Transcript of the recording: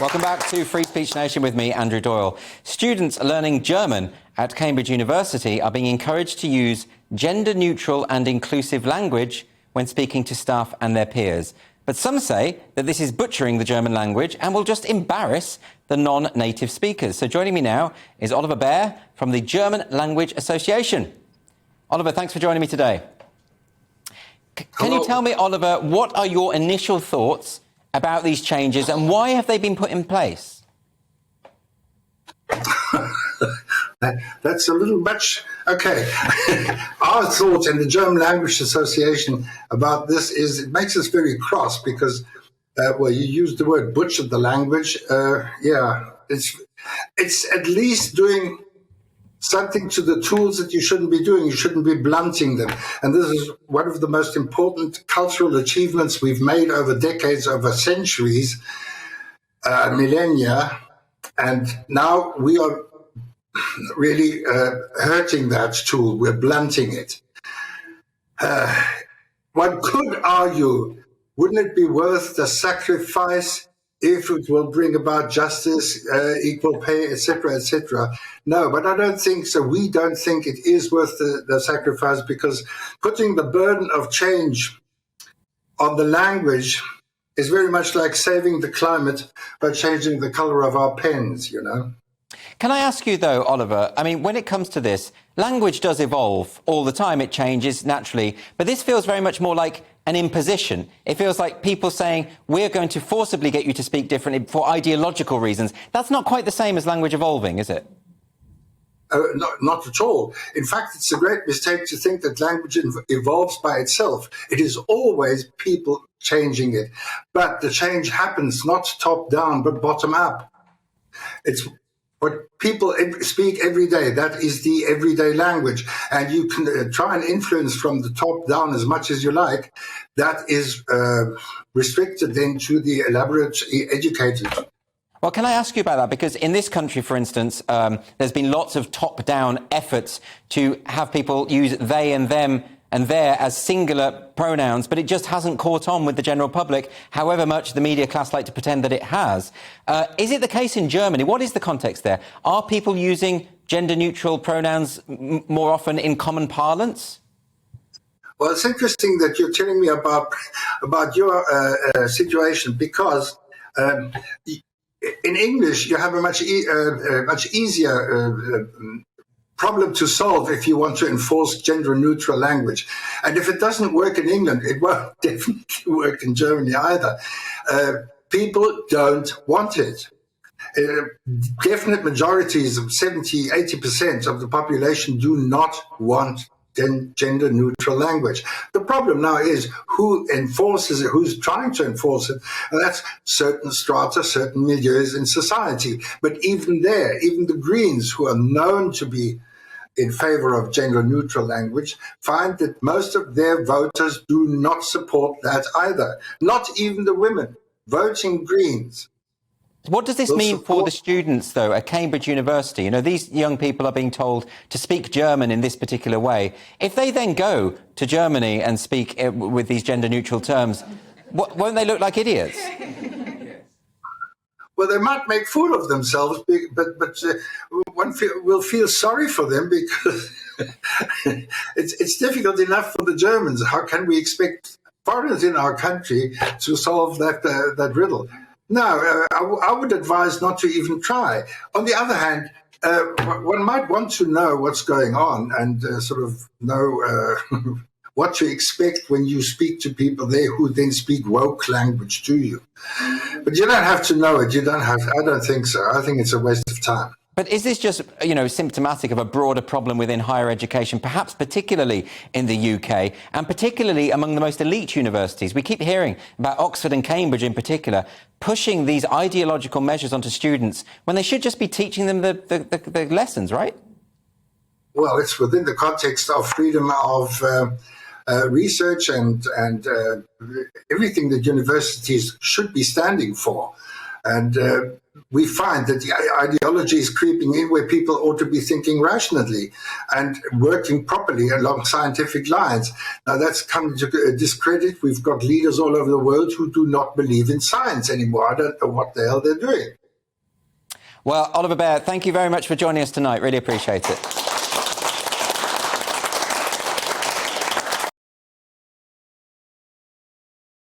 Welcome back to Free Speech Nation with me, Andrew Doyle. Students learning German at Cambridge University are being encouraged to use gender-neutral and inclusive language when speaking to staff and their peers. But some say that this is butchering the German language and will just embarrass the non-native speakers. So joining me now is Oliver Baer from the German Language Association. Oliver, thanks for joining me today. Can you tell me, Oliver, what are your initial thoughts about these changes and why have they been put in place? That's a little much. Okay. Our thought in the German Language Association about this is it makes us very cross because, well, you used the word butchered the language. It's at least doing something to the tools that you shouldn't be doing. You shouldn't be blunting them. And this is one of the most important cultural achievements we've made over decades, over centuries, millennia. And now we are really hurting that tool. We're blunting it. One could argue, wouldn't it be worth the sacrifice if it will bring about justice, equal pay, etc., etc.? No, but I don't think so. We don't think it is worth the sacrifice because putting the burden of change on the language is very much like saving the climate by changing the color of our pens, you know. Can I ask you, though, Oliver, I mean, when it comes to this, language does evolve all the time. It changes naturally. But this feels very much more like an imposition. It feels like people saying, we're going to forcibly get you to speak differently for ideological reasons. That's not quite the same as language evolving, is it? Not at all. In fact, it's a great mistake to think that language evolves by itself. It is always people changing it. But the change happens not top down, but bottom up. It's what people speak every day. That is the everyday language. And you can try and influence from the top down as much as you like. That is restricted then to the elaborate educated. Well, can I ask you about that? Because in this country, for instance, there's been lots of top-down efforts to have people use they and them and their as singular pronouns, but it just hasn't caught on with the general public, however much the media class like to pretend that it has. Is it the case in Germany? What is the context there? Are people using gender-neutral pronouns more often in common parlance? Well, it's interesting that you're telling me about your situation because in English, you have a much easier problem to solve if you want to enforce gender-neutral language. And if it doesn't work in England, it won't definitely work in Germany either. People don't want it. Definite majorities of 70, 80% of the population do not want gender-neutral language. The problem now is who enforces it, who's trying to enforce it, and that's certain strata, certain milieus in society. But even there, even the Greens, who are known to be in favor of gender-neutral language, find that most of their voters do not support that either. Not even the women voting Greens. What does this mean for the students, though, at Cambridge University? You know, these young people are being told to speak German in this particular way. If they then go to Germany and speak with these gender-neutral terms, won't they look like idiots? Well, they might make fool of themselves, but one will feel sorry for them because it's difficult enough for the Germans. How can we expect foreigners in our country to solve that riddle? No, I would advise not to even try. On the other hand, one might want to know what's going on and sort of know what to expect when you speak to people there who then speak woke language to you. But you don't have to know it. I don't think so. I think it's a waste of time. But is this just, you know, symptomatic of a broader problem within higher education, perhaps particularly in the UK and particularly among the most elite universities? We keep hearing about Oxford and Cambridge in particular pushing these ideological measures onto students when they should just be teaching them the lessons, right? Well, it's within the context of freedom of research and everything that universities should be standing for. And we find that the ideology is creeping in where people ought to be thinking rationally and working properly along scientific lines. Now that's come to discredit. We've got leaders all over the world who do not believe in science anymore. I don't know what the hell they're doing. Well, Oliver Bear, thank you very much for joining us tonight. Really appreciate it.